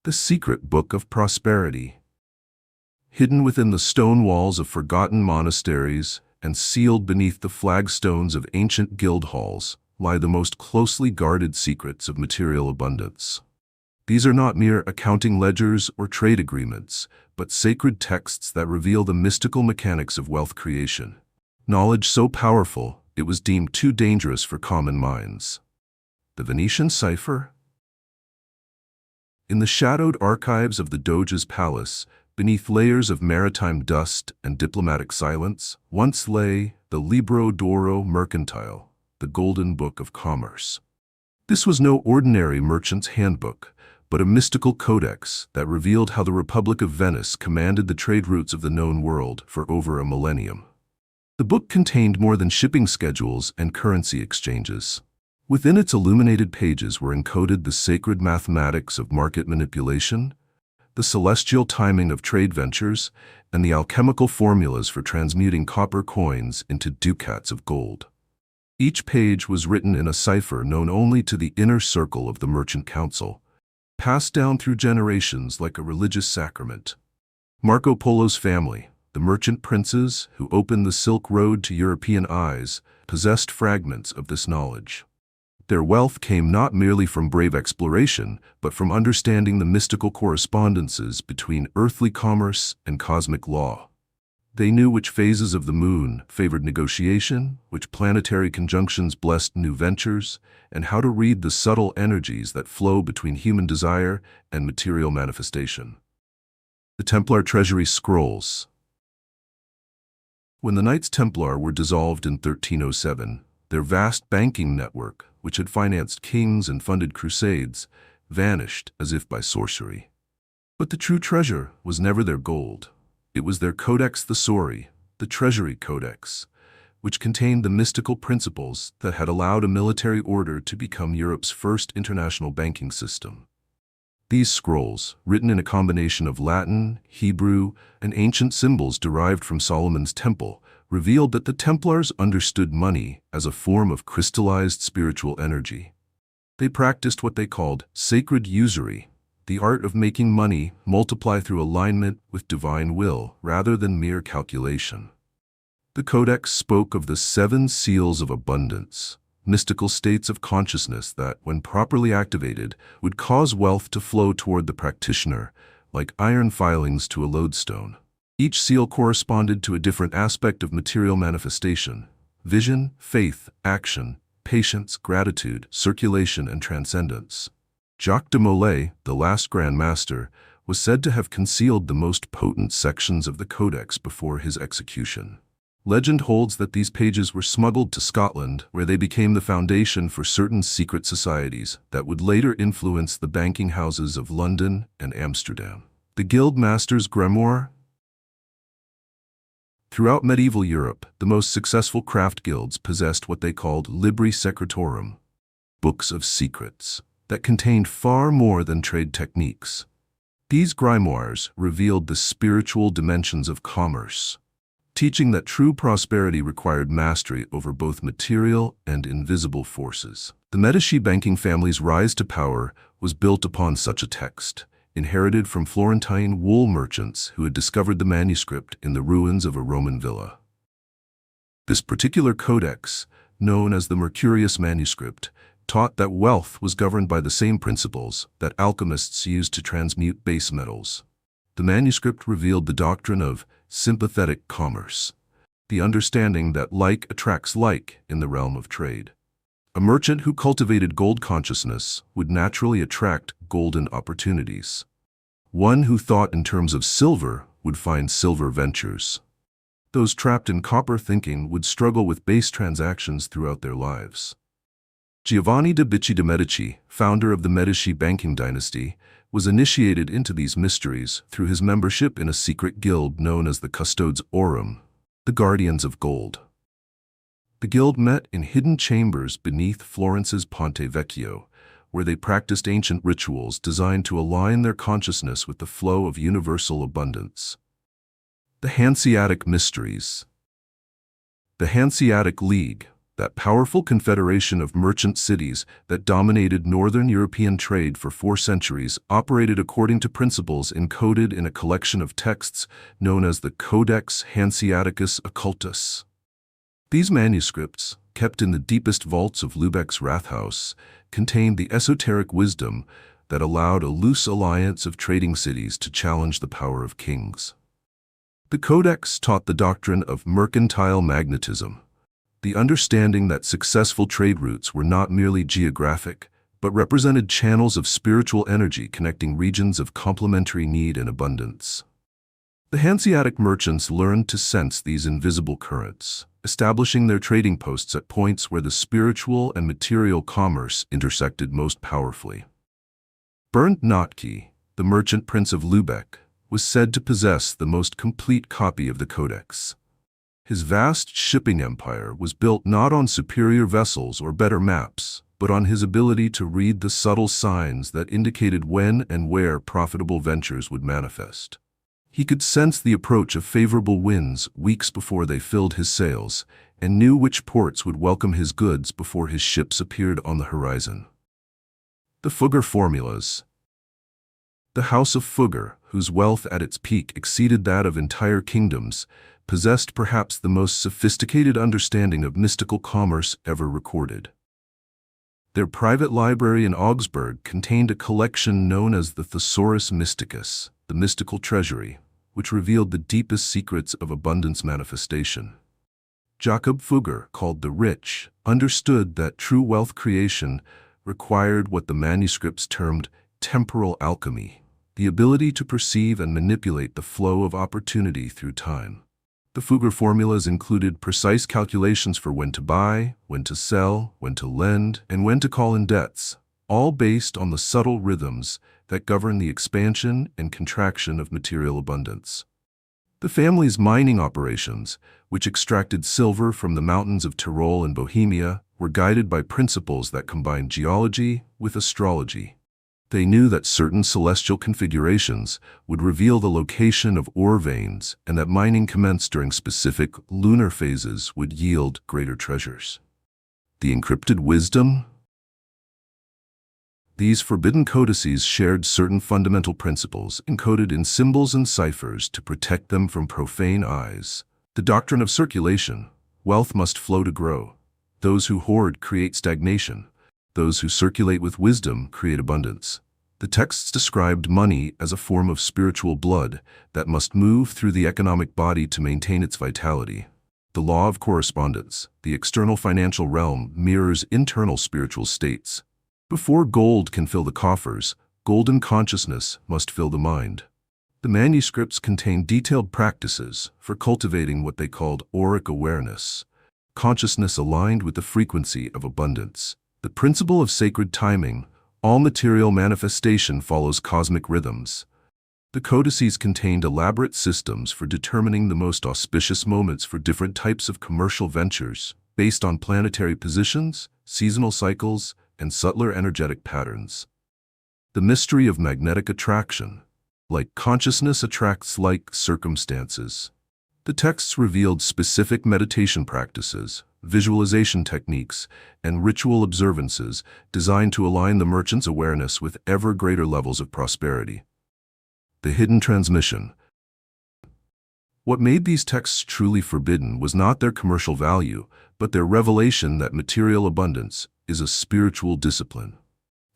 The secret book of prosperity. Hidden within the stone walls of forgotten monasteries and sealed beneath the flagstones of ancient guild halls lie the most closely guarded secrets of material abundance. These are not mere accounting ledgers or trade agreements, but sacred texts that reveal the mystical mechanics of wealth creation. Knowledge so powerful, it was deemed too dangerous for common minds. The Venetian cipher? In the shadowed archives of the Doge's palace, beneath layers of maritime dust and diplomatic silence, once lay the Libro d'Oro Mercantile, the Golden Book of Commerce. This was no ordinary merchant's handbook, but a mystical codex that revealed how the Republic of Venice commanded the trade routes of the known world for over a millennium. The book contained more than shipping schedules and currency exchanges. Within its illuminated pages were encoded the sacred mathematics of market manipulation, the celestial timing of trade ventures, and the alchemical formulas for transmuting copper coins into ducats of gold. Each page was written in a cipher known only to the inner circle of the merchant council, passed down through generations like a religious sacrament. Marco Polo's family, the merchant princes who opened the Silk Road to European eyes, possessed fragments of this knowledge. Their wealth came not merely from brave exploration, but from understanding the mystical correspondences between earthly commerce and cosmic law. They knew which phases of the moon favored negotiation, which planetary conjunctions blessed new ventures, and how to read the subtle energies that flow between human desire and material manifestation. The Templar Treasury Scrolls. When the Knights Templar were dissolved in 1307, their vast banking network, which had financed kings and funded crusades, vanished as if by sorcery. But the true treasure was never their gold. It was their Codex Thesauri, the Treasury Codex, which contained the mystical principles that had allowed a military order to become Europe's first international banking system. These scrolls, written in a combination of Latin, Hebrew, and ancient symbols derived from Solomon's temple, revealed that the Templars understood money as a form of crystallized spiritual energy. They practiced what they called sacred usury, the art of making money multiply through alignment with divine will rather than mere calculation. The Codex spoke of the 7 seals of abundance, mystical states of consciousness that, when properly activated, would cause wealth to flow toward the practitioner, like iron filings to a lodestone. Each seal corresponded to a different aspect of material manifestation: vision, faith, action, patience, gratitude, circulation, and transcendence. Jacques de Molay, the last Grand Master, was said to have concealed the most potent sections of the Codex before his execution. Legend holds that these pages were smuggled to Scotland, where they became the foundation for certain secret societies that would later influence the banking houses of London and Amsterdam. The Guild Masters' Grimoire. Throughout medieval Europe, the most successful craft guilds possessed what they called libri secretorum, books of secrets, that contained far more than trade techniques. These grimoires revealed the spiritual dimensions of commerce, teaching that true prosperity required mastery over both material and invisible forces. The Medici banking family's rise to power was built upon such a text, inherited from Florentine wool merchants who had discovered the manuscript in the ruins of a Roman villa. This particular codex, known as the Mercurius manuscript, taught that wealth was governed by the same principles that alchemists used to transmute base metals. The manuscript revealed the doctrine of sympathetic commerce, the understanding that like attracts like in the realm of trade. A merchant who cultivated gold consciousness would naturally attract golden opportunities. One who thought in terms of silver would find silver ventures. Those trapped in copper thinking would struggle with base transactions throughout their lives. Giovanni de' Bicci de' Medici, founder of the Medici banking dynasty, was initiated into these mysteries through his membership in a secret guild known as the Custodes Aurum, the Guardians of Gold. The guild met in hidden chambers beneath Florence's Ponte Vecchio, where they practiced ancient rituals designed to align their consciousness with the flow of universal abundance. The Hanseatic Mysteries. The Hanseatic League, that powerful confederation of merchant cities that dominated northern European trade for 4 centuries, operated according to principles encoded in a collection of texts known as the Codex Hanseaticus Occultus. These manuscripts, kept in the deepest vaults of Lübeck's Rathaus, contained the esoteric wisdom that allowed a loose alliance of trading cities to challenge the power of kings. The Codex taught the doctrine of mercantile magnetism, the understanding that successful trade routes were not merely geographic, but represented channels of spiritual energy connecting regions of complementary need and abundance. The Hanseatic merchants learned to sense these invisible currents, establishing their trading posts at points where the spiritual and material commerce intersected most powerfully. Bernd Notke, the merchant prince of Lübeck, was said to possess the most complete copy of the Codex. His vast shipping empire was built not on superior vessels or better maps, but on his ability to read the subtle signs that indicated when and where profitable ventures would manifest. He could sense the approach of favorable winds weeks before they filled his sails, and knew which ports would welcome his goods before his ships appeared on the horizon. The Fugger formulas. The House of Fugger, whose wealth at its peak exceeded that of entire kingdoms, possessed perhaps the most sophisticated understanding of mystical commerce ever recorded. Their private library in Augsburg contained a collection known as the Thesaurus Mysticus, the mystical treasury, which revealed the deepest secrets of abundance manifestation. Jakob Fugger, called the Rich, understood that true wealth creation required what the manuscripts termed temporal alchemy, the ability to perceive and manipulate the flow of opportunity through time. The Fugger formulas included precise calculations for when to buy, when to sell, when to lend, and when to call in debts, all based on the subtle rhythms that govern the expansion and contraction of material abundance. The family's mining operations, which extracted silver from the mountains of Tyrol and Bohemia, were guided by principles that combined geology with astrology. They knew that certain celestial configurations would reveal the location of ore veins and that mining commenced during specific lunar phases would yield greater treasures. The encrypted wisdom? These forbidden codices shared certain fundamental principles encoded in symbols and ciphers to protect them from profane eyes. The doctrine of circulation: wealth must flow to grow. Those who hoard create stagnation. Those who circulate with wisdom create abundance. The texts described money as a form of spiritual blood that must move through the economic body to maintain its vitality. The law of correspondence, the external financial realm, mirrors internal spiritual states. Before gold can fill the coffers, golden consciousness must fill the mind. The manuscripts contain detailed practices for cultivating what they called auric awareness, consciousness aligned with the frequency of abundance. The principle of sacred timing: all material manifestation follows cosmic rhythms. The codices contained elaborate systems for determining the most auspicious moments for different types of commercial ventures, based on planetary positions, seasonal cycles, and subtler energetic patterns. The mystery of magnetic attraction: like consciousness attracts like circumstances. The texts revealed specific meditation practices, visualization techniques, and ritual observances designed to align the merchant's awareness with ever greater levels of prosperity. The hidden transmission. What made these texts truly forbidden was not their commercial value, but their revelation that material abundance is a spiritual discipline.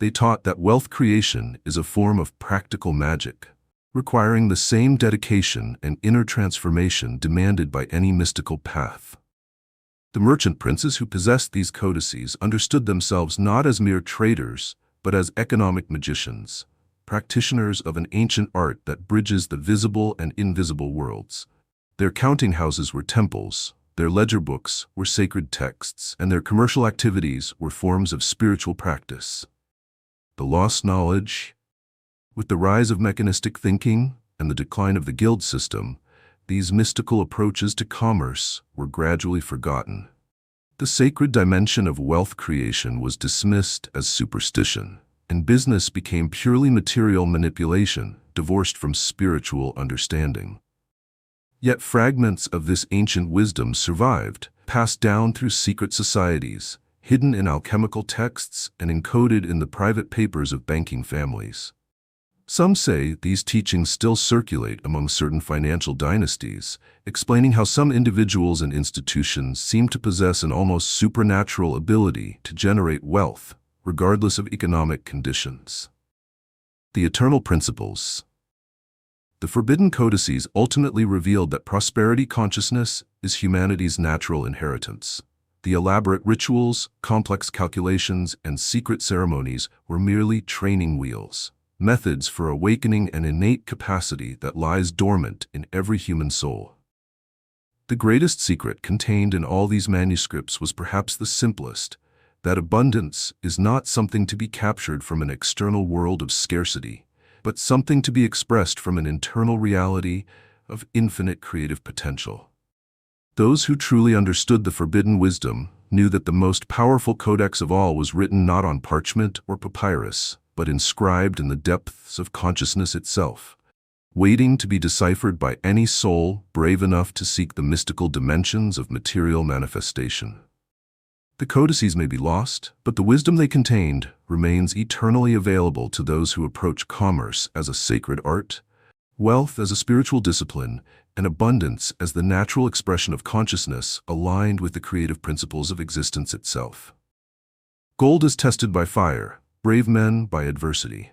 They taught that wealth creation is a form of practical magic, requiring the same dedication and inner transformation demanded by any mystical path. The merchant princes who possessed these codices understood themselves not as mere traders, but as economic magicians, practitioners of an ancient art that bridges the visible and invisible worlds. Their counting houses were temples, their ledger books were sacred texts, and their commercial activities were forms of spiritual practice. The lost knowledge. With the rise of mechanistic thinking and the decline of the guild system, these mystical approaches to commerce were gradually forgotten. The sacred dimension of wealth creation was dismissed as superstition, and business became purely material manipulation, divorced from spiritual understanding. Yet fragments of this ancient wisdom survived, passed down through secret societies, hidden in alchemical texts and encoded in the private papers of banking families. Some say these teachings still circulate among certain financial dynasties, explaining how some individuals and institutions seem to possess an almost supernatural ability to generate wealth, regardless of economic conditions. The Eternal Principles. The forbidden codices ultimately revealed that prosperity consciousness is humanity's natural inheritance. The elaborate rituals, complex calculations, and secret ceremonies were merely training wheels, methods for awakening an innate capacity that lies dormant in every human soul. The greatest secret contained in all these manuscripts was perhaps the simplest, that abundance is not something to be captured from an external world of scarcity, but something to be expressed from an internal reality of infinite creative potential. Those who truly understood the forbidden wisdom knew that the most powerful codex of all was written not on parchment or papyrus, but inscribed in the depths of consciousness itself, waiting to be deciphered by any soul brave enough to seek the mystical dimensions of material manifestation. The codices may be lost, but the wisdom they contained remains eternally available to those who approach commerce as a sacred art, wealth as a spiritual discipline, and abundance as the natural expression of consciousness aligned with the creative principles of existence itself. Gold is tested by fire, brave men by adversity.